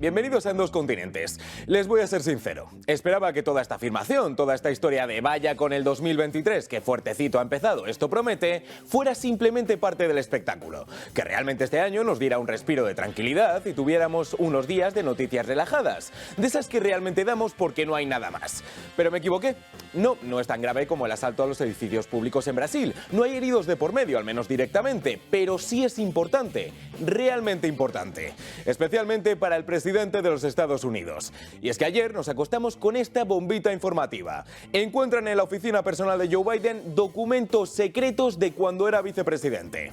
Bienvenidos a En Dos Continentes. Les voy a ser sincero, esperaba que toda esta afirmación, toda esta historia de vaya con el 2023, que fuertecito ha empezado, esto promete, fuera simplemente parte del espectáculo. Que realmente este año nos diera un respiro de tranquilidad y tuviéramos unos días de noticias relajadas, de esas que realmente damos porque no hay nada más. Pero me equivoqué. No es tan grave como el asalto a los edificios públicos en Brasil. No hay heridos de por medio, al menos directamente, pero sí es importante, realmente importante. Especialmente para el presidente de los Estados Unidos. Y es que ayer nos acostamos con esta bombita informativa. Encuentran en la oficina personal de Joe Biden documentos secretos de cuando era vicepresidente.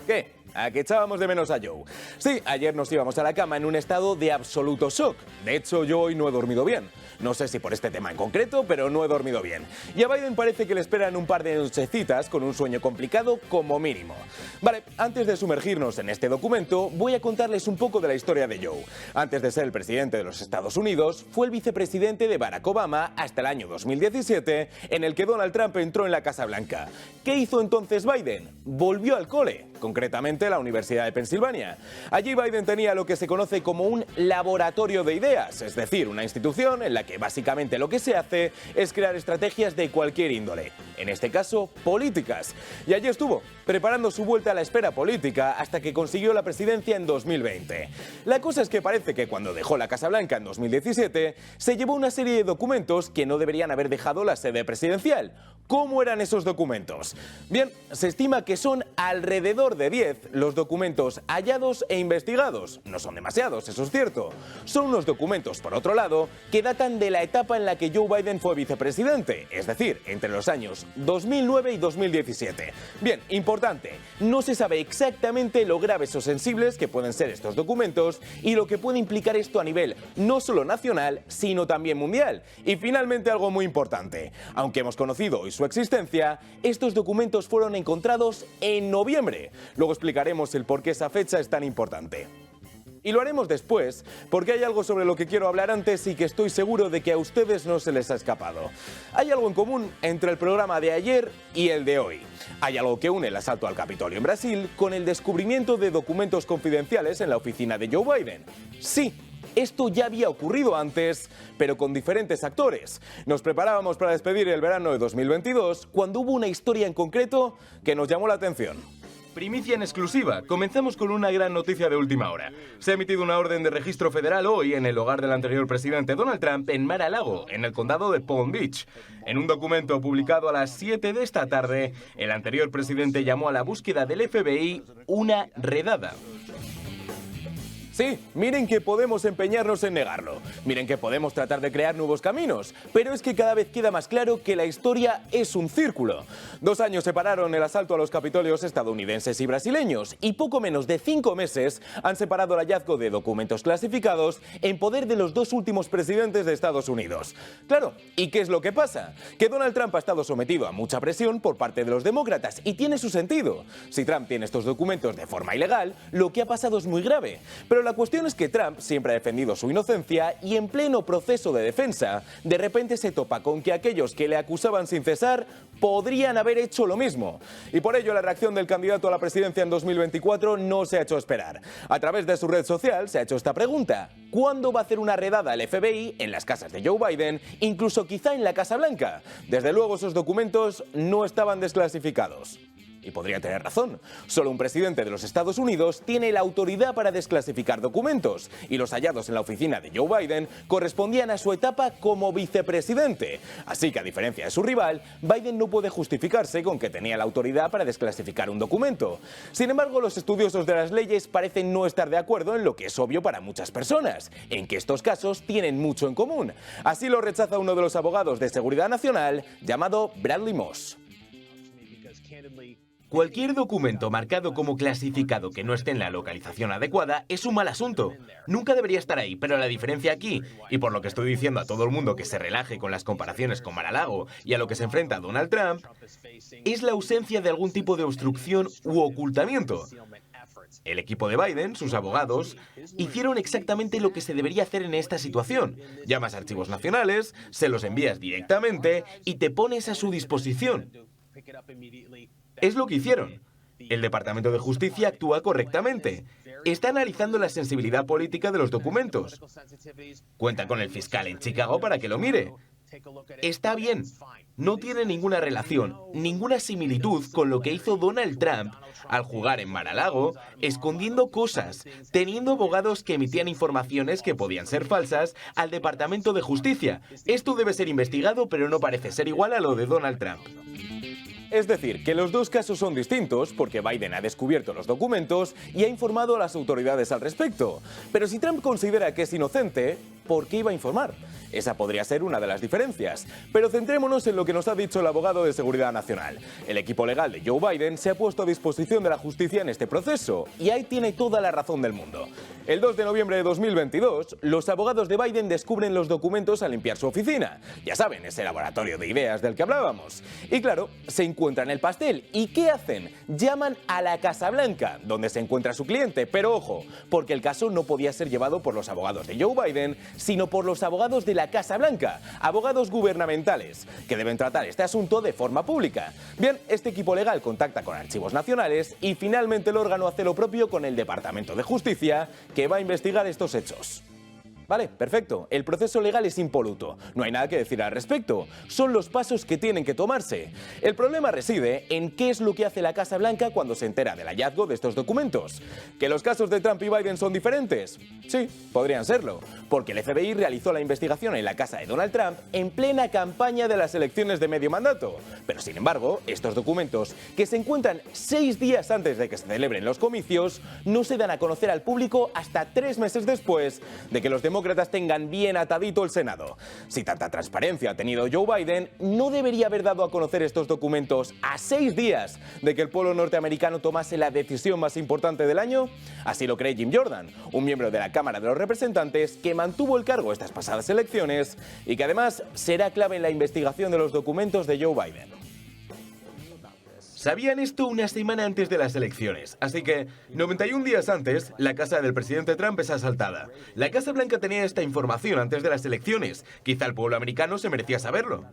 ¿Qué? ¿A que echábamos de menos a Joe? Sí, ayer nos íbamos a la cama en un estado de absoluto shock. De hecho, yo hoy no he dormido bien. No sé si por este tema en concreto, pero no he dormido bien. Y a Biden parece que le esperan un par de nochecitas con un sueño complicado como mínimo. Vale, antes de sumergirnos en este documento, voy a contarles un poco de la historia de Joe. Antes de ser el presidente de los Estados Unidos, fue el vicepresidente de Barack Obama hasta el año 2017, en el que Donald Trump entró en la Casa Blanca. ¿Qué hizo entonces Biden? Volvió al cole, concretamente a la Universidad de Pensilvania. Allí Biden tenía lo que se conoce como un laboratorio de ideas, es decir, una institución en la que básicamente lo que se hace es crear estrategias de cualquier índole, en este caso políticas. Y allí estuvo, preparando su vuelta a la esfera política hasta que consiguió la presidencia en 2020. La cosa es que parece que cuando dejó la Casa Blanca en 2017, se llevó una serie de documentos que no deberían haber dejado la sede presidencial. ¿Cómo eran esos documentos? Bien, se estima que son alrededor de 10 los documentos hallados e investigados. No son demasiados, eso es cierto. Son unos documentos, por otro lado, que datan de la etapa en la que Joe Biden fue vicepresidente, es decir, entre los años 2009 y 2017. Bien, importante, no se sabe exactamente lo graves o sensibles que pueden ser estos documentos y lo que puede implicar esto a nivel no solo nacional, sino también mundial. Y finalmente algo muy importante, aunque hemos conocido hoy su existencia, estos documentos fueron encontrados en noviembre. Luego explicaremos el por qué esa fecha es tan importante. Y lo haremos después, porque hay algo sobre lo que quiero hablar antes y que estoy seguro de que a ustedes no se les ha escapado. Hay algo en común entre el programa de ayer y el de hoy. Hay algo que une el asalto al Capitolio en Brasil con el descubrimiento de documentos confidenciales en la oficina de Joe Biden. Sí, esto ya había ocurrido antes, pero con diferentes actores. Nos preparábamos para despedir el verano de 2022 cuando hubo una historia en concreto que nos llamó la atención. Primicia en exclusiva. Comenzamos con una gran noticia de última hora. Se ha emitido una orden de registro federal hoy en el hogar del anterior presidente Donald Trump en Mar-a-Lago, en el condado de Palm Beach. En un documento publicado a las 7 de esta tarde, el anterior presidente llamó a la búsqueda del FBI una redada. Sí, miren que podemos empeñarnos en negarlo, miren que podemos tratar de crear nuevos caminos, pero es que cada vez queda más claro que la historia es un círculo. 2 años separaron el asalto a los Capitolios estadounidenses y brasileños, y poco menos de 5 meses han separado el hallazgo de documentos clasificados en poder de los 2 últimos presidentes de Estados Unidos. Claro, ¿y qué es lo que pasa? Que Donald Trump ha estado sometido a mucha presión por parte de los demócratas, y tiene su sentido. Si Trump tiene estos documentos de forma ilegal, lo que ha pasado es muy grave, pero la cuestión es que Trump siempre ha defendido su inocencia y en pleno proceso de defensa, de repente se topa con que aquellos que le acusaban sin cesar podrían haber hecho lo mismo. Y por ello la reacción del candidato a la presidencia en 2024 no se ha hecho esperar. A través de su red social se ha hecho esta pregunta: ¿cuándo va a hacer una redada el FBI en las casas de Joe Biden, incluso quizá en la Casa Blanca? Desde luego esos documentos no estaban desclasificados. Y podría tener razón. Solo un presidente de los Estados Unidos tiene la autoridad para desclasificar documentos, y los hallados en la oficina de Joe Biden correspondían a su etapa como vicepresidente. Así que, a diferencia de su rival, Biden no puede justificarse con que tenía la autoridad para desclasificar un documento. Sin embargo, los estudiosos de las leyes parecen no estar de acuerdo en lo que es obvio para muchas personas, en que estos casos tienen mucho en común. Así lo rechaza uno de los abogados de seguridad nacional, llamado Bradley Moss. Cualquier documento marcado como clasificado que no esté en la localización adecuada es un mal asunto. Nunca debería estar ahí, pero la diferencia aquí, y por lo que estoy diciendo a todo el mundo que se relaje con las comparaciones con Mar-a-Lago y a lo que se enfrenta Donald Trump, es la ausencia de algún tipo de obstrucción u ocultamiento. El equipo de Biden, sus abogados, hicieron exactamente lo que se debería hacer en esta situación. Llamas a archivos nacionales, se los envías directamente y te pones a su disposición. Es lo que hicieron. El Departamento de Justicia actúa correctamente. Está analizando la sensibilidad política de los documentos. Cuenta con el fiscal en Chicago para que lo mire. Está bien. No tiene ninguna relación, ninguna similitud con lo que hizo Donald Trump al jugar en Mar-a-Lago, escondiendo cosas, teniendo abogados que emitían informaciones que podían ser falsas al Departamento de Justicia. Esto debe ser investigado, pero no parece ser igual a lo de Donald Trump. Es decir, que los dos casos son distintos porque Biden ha descubierto los documentos y ha informado a las autoridades al respecto. Pero si Trump considera que es inocente, ¿por qué iba a informar? Esa podría ser una de las diferencias. Pero centrémonos en lo que nos ha dicho el abogado de Seguridad Nacional. El equipo legal de Joe Biden se ha puesto a disposición de la justicia en este proceso, y ahí tiene toda la razón del mundo. El 2 de noviembre de 2022, los abogados de Biden descubren los documentos al limpiar su oficina. Ya saben, ese laboratorio de ideas del que hablábamos. Y claro, se encuentran el pastel. ¿Y qué hacen? Llaman a la Casa Blanca, donde se encuentra su cliente. Pero ojo, porque el caso no podía ser llevado por los abogados de Joe Biden, sino por los abogados de la Casa Blanca, abogados gubernamentales, que deben tratar este asunto de forma pública. Bien, este equipo legal contacta con Archivos Nacionales y finalmente el órgano hace lo propio con el Departamento de Justicia, que va a investigar estos hechos. Vale, perfecto. El proceso legal es impoluto. No hay nada que decir al respecto. Son los pasos que tienen que tomarse. El problema reside en qué es lo que hace la Casa Blanca cuando se entera del hallazgo de estos documentos. ¿Que los casos de Trump y Biden son diferentes? Sí, podrían serlo. Porque el FBI realizó la investigación en la casa de Donald Trump en plena campaña de las elecciones de medio mandato. Pero sin embargo, estos documentos, que se encuentran 6 días antes de que se celebren los comicios, no se dan a conocer al público hasta 3 meses después de que los demócratas tengan bien atadito el Senado. Si tanta transparencia ha tenido Joe Biden, ¿no debería haber dado a conocer estos documentos a 6 días de que el pueblo norteamericano tomase la decisión más importante del año? Así lo cree Jim Jordan, un miembro de la Cámara de los Representantes que mantuvo el cargo estas pasadas elecciones y que además será clave en la investigación de los documentos de Joe Biden. Sabían esto una semana antes de las elecciones, así que 91 días antes, la casa del presidente Trump es asaltada. La Casa Blanca tenía esta información antes de las elecciones. Quizá el pueblo americano se merecía saberlo.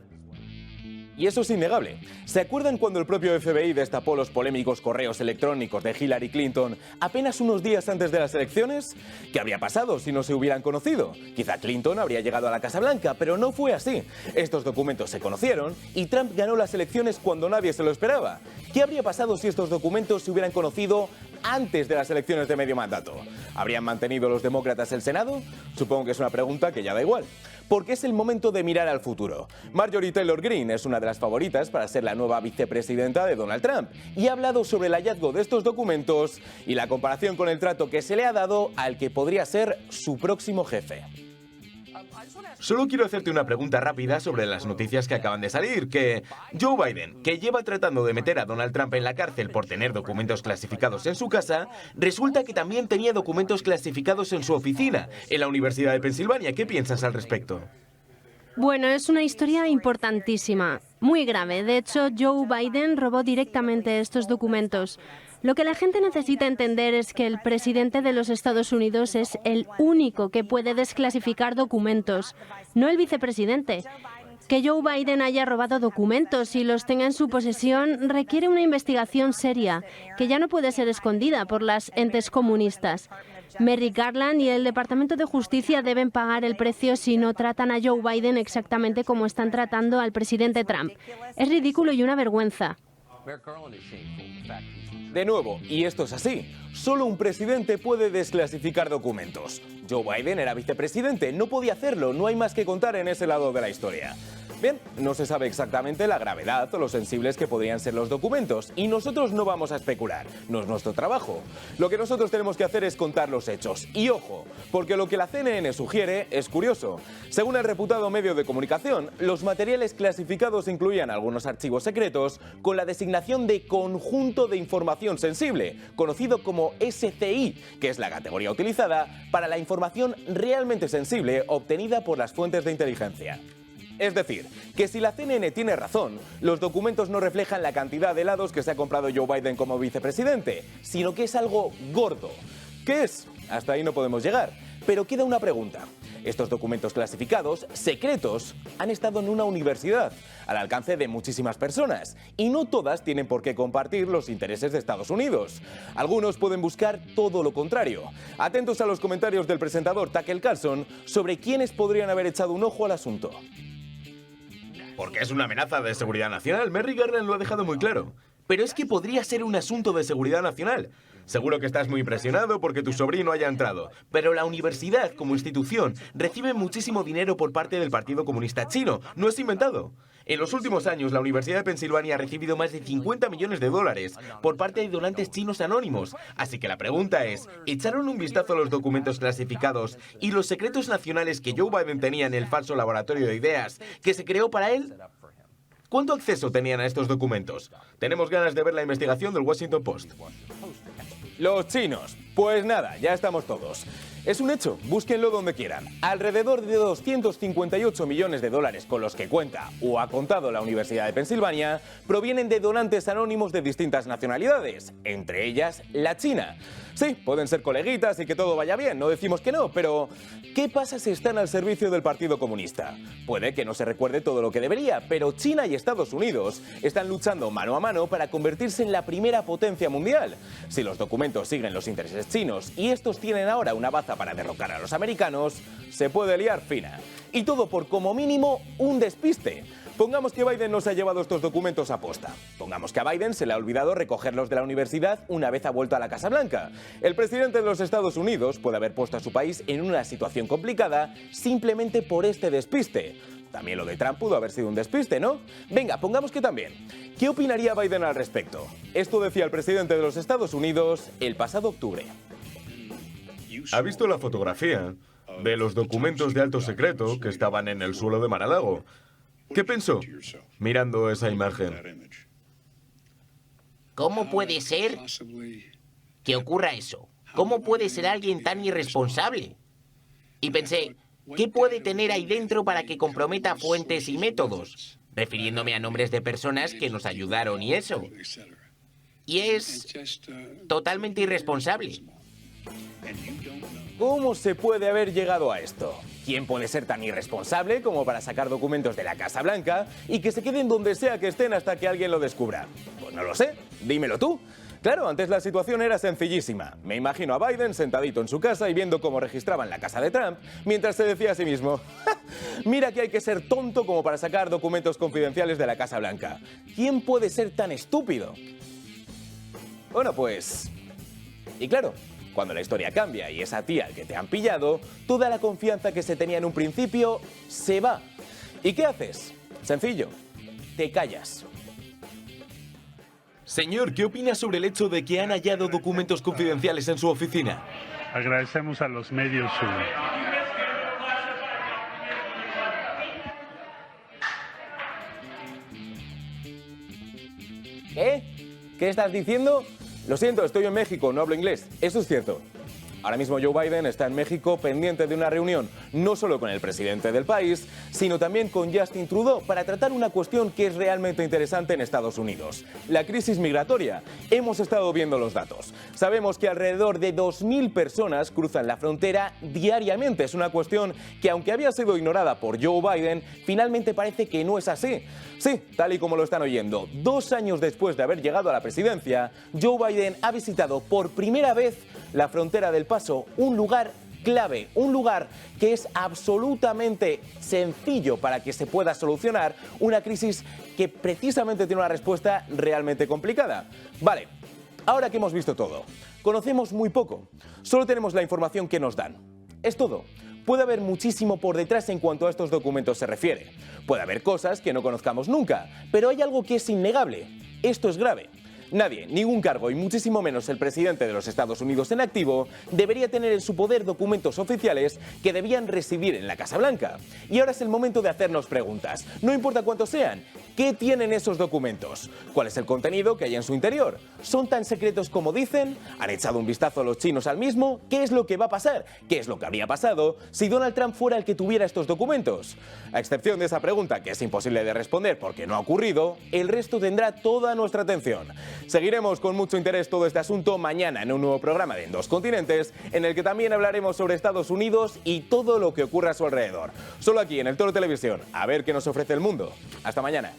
Y eso es innegable. ¿Se acuerdan cuando el propio FBI destapó los polémicos correos electrónicos de Hillary Clinton apenas unos días antes de las elecciones? ¿Qué habría pasado si no se hubieran conocido? Quizá Clinton habría llegado a la Casa Blanca, pero no fue así. Estos documentos se conocieron y Trump ganó las elecciones cuando nadie se lo esperaba. ¿Qué habría pasado si estos documentos se hubieran conocido antes de las elecciones de medio mandato? ¿Habrían mantenido los demócratas el Senado? Supongo que es una pregunta que ya da igual. Porque es el momento de mirar al futuro. Marjorie Taylor Greene es una de las favoritas para ser la nueva vicepresidenta de Donald Trump y ha hablado sobre el hallazgo de estos documentos y la comparación con el trato que se le ha dado al que podría ser su próximo jefe. Solo quiero hacerte una pregunta rápida sobre las noticias que acaban de salir, que Joe Biden, que lleva tratando de meter a Donald Trump en la cárcel por tener documentos clasificados en su casa, resulta que también tenía documentos clasificados en su oficina, en la Universidad de Pensilvania. ¿Qué piensas al respecto? Bueno, es una historia importantísima, muy grave. De hecho, Joe Biden robó directamente estos documentos. Lo que la gente necesita entender es que el presidente de los Estados Unidos es el único que puede desclasificar documentos, no el vicepresidente. Que Joe Biden haya robado documentos y los tenga en su posesión requiere una investigación seria, que ya no puede ser escondida por las entes comunistas. Merrick Garland y el Departamento de Justicia deben pagar el precio si no tratan a Joe Biden exactamente como están tratando al presidente Trump. Es ridículo y una vergüenza. De nuevo, y esto es así, solo un presidente puede desclasificar documentos. Joe Biden era vicepresidente, no podía hacerlo, no hay más que contar en ese lado de la historia. Bien, no se sabe exactamente la gravedad o lo sensibles que podrían ser los documentos y nosotros no vamos a especular, no es nuestro trabajo. Lo que nosotros tenemos que hacer es contar los hechos. Y ojo, porque lo que la CNN sugiere es curioso. Según el reputado medio de comunicación, los materiales clasificados incluían algunos archivos secretos con la designación de Conjunto de Información Sensible, conocido como SCI, que es la categoría utilizada para la información realmente sensible obtenida por las fuentes de inteligencia. Es decir, que si la CNN tiene razón, los documentos no reflejan la cantidad de helados que se ha comprado Joe Biden como vicepresidente, sino que es algo gordo. ¿Qué es? Hasta ahí no podemos llegar. Pero queda una pregunta. Estos documentos clasificados, secretos, han estado en una universidad, al alcance de muchísimas personas, y no todas tienen por qué compartir los intereses de Estados Unidos. Algunos pueden buscar todo lo contrario. Atentos a los comentarios del presentador Tucker Carlson sobre quiénes podrían haber echado un ojo al asunto. Porque es una amenaza de seguridad nacional, Merrick Garland lo ha dejado muy claro. Pero es que podría ser un asunto de seguridad nacional. Seguro que estás muy impresionado porque tu sobrino haya entrado, pero la universidad, como institución, recibe muchísimo dinero por parte del Partido Comunista Chino. No es inventado. En los últimos años, la Universidad de Pensilvania ha recibido más de 50 millones de dólares por parte de donantes chinos anónimos. Así que la pregunta es, ¿echaron un vistazo a los documentos clasificados y los secretos nacionales que Joe Biden tenía en el falso laboratorio de ideas que se creó para él? ¿Cuánto acceso tenían a estos documentos? Tenemos ganas de ver la investigación del Washington Post. Los chinos. Pues nada, ya estamos todos. Es un hecho, búsquenlo donde quieran. Alrededor de 258 millones de dólares con los que cuenta o ha contado la Universidad de Pensilvania provienen de donantes anónimos de distintas nacionalidades, entre ellas la China. Sí, pueden ser coleguitas y que todo vaya bien, no decimos que no, pero ¿qué pasa si están al servicio del Partido Comunista? Puede que no se recuerde todo lo que debería, pero China y Estados Unidos están luchando mano a mano para convertirse en la primera potencia mundial. Si los documentos siguen los intereses chinos y estos tienen ahora una baza para derrocar a los americanos, se puede liar fina. Y todo por como mínimo un despiste. Pongamos que Biden no se ha llevado estos documentos a posta. Pongamos que a Biden se le ha olvidado recogerlos de la universidad una vez ha vuelto a la Casa Blanca. El presidente de los Estados Unidos puede haber puesto a su país en una situación complicada simplemente por este despiste. También lo de Trump pudo haber sido un despiste, ¿no? Venga, pongamos que también. ¿Qué opinaría Biden al respecto? Esto decía el presidente de los Estados Unidos el pasado octubre. ¿Ha visto la fotografía de los documentos de alto secreto que estaban en el suelo de Mar-a-Lago? ¿Qué pensó mirando esa imagen? ¿Cómo puede ser que ocurra eso? ¿Cómo puede ser alguien tan irresponsable? Y pensé, ¿qué puede tener ahí dentro para que comprometa fuentes y métodos? Refiriéndome a nombres de personas que nos ayudaron y eso. Y es totalmente irresponsable. ¿Cómo se puede haber llegado a esto? ¿Quién puede ser tan irresponsable como para sacar documentos de la Casa Blanca y que se queden donde sea que estén hasta que alguien lo descubra? Pues no lo sé, dímelo tú. Claro, antes la situación era sencillísima. Me imagino a Biden sentadito en su casa y viendo cómo registraban la casa de Trump, mientras se decía a sí mismo, ¡ja! Mira que hay que ser tonto como para sacar documentos confidenciales de la Casa Blanca. ¿Quién puede ser tan estúpido? Bueno, pues... Y claro, cuando la historia cambia y es a ti al que te han pillado, toda la confianza que se tenía en un principio se va. ¿Y qué haces? Sencillo, te callas. Señor, ¿qué opina sobre el hecho de que han hallado documentos confidenciales en su oficina? Agradecemos a los medios su... ¿Qué? ¿Qué estás diciendo? Lo siento, estoy en México, no hablo inglés. Eso es cierto. Ahora mismo Joe Biden está en México pendiente de una reunión, no solo con el presidente del país, sino también con Justin Trudeau para tratar una cuestión que es realmente interesante en Estados Unidos, la crisis migratoria. Hemos estado viendo los datos. Sabemos que alrededor de 2.000 personas cruzan la frontera diariamente. Es una cuestión que, aunque había sido ignorada por Joe Biden, finalmente parece que no es así. Sí, tal y como lo están oyendo, 2 años después de haber llegado a la presidencia, Joe Biden ha visitado por primera vez la frontera del Paso, un lugar clave, un lugar que es absolutamente sencillo para que se pueda solucionar una crisis que precisamente tiene una respuesta realmente complicada. Vale, ahora que hemos visto todo, conocemos muy poco, solo tenemos la información que nos dan. Es todo. Puede haber muchísimo por detrás en cuanto a estos documentos se refiere. Puede haber cosas que no conozcamos nunca, pero hay algo que es innegable. Esto es grave. Nadie, ningún cargo y muchísimo menos el presidente de los Estados Unidos en activo debería tener en su poder documentos oficiales que debían residir en la Casa Blanca. Y ahora es el momento de hacernos preguntas. No importa cuántos sean. ¿Qué tienen esos documentos? ¿Cuál es el contenido que hay en su interior? ¿Son tan secretos como dicen? ¿Han echado un vistazo a los chinos al mismo? ¿Qué es lo que va a pasar? ¿Qué es lo que habría pasado si Donald Trump fuera el que tuviera estos documentos? A excepción de esa pregunta, que es imposible de responder porque no ha ocurrido, el resto tendrá toda nuestra atención. Seguiremos con mucho interés todo este asunto mañana en un nuevo programa de En Dos Continentes, en el que también hablaremos sobre Estados Unidos y todo lo que ocurre a su alrededor. Solo aquí en El Toro Televisión, a ver qué nos ofrece el mundo. Hasta mañana.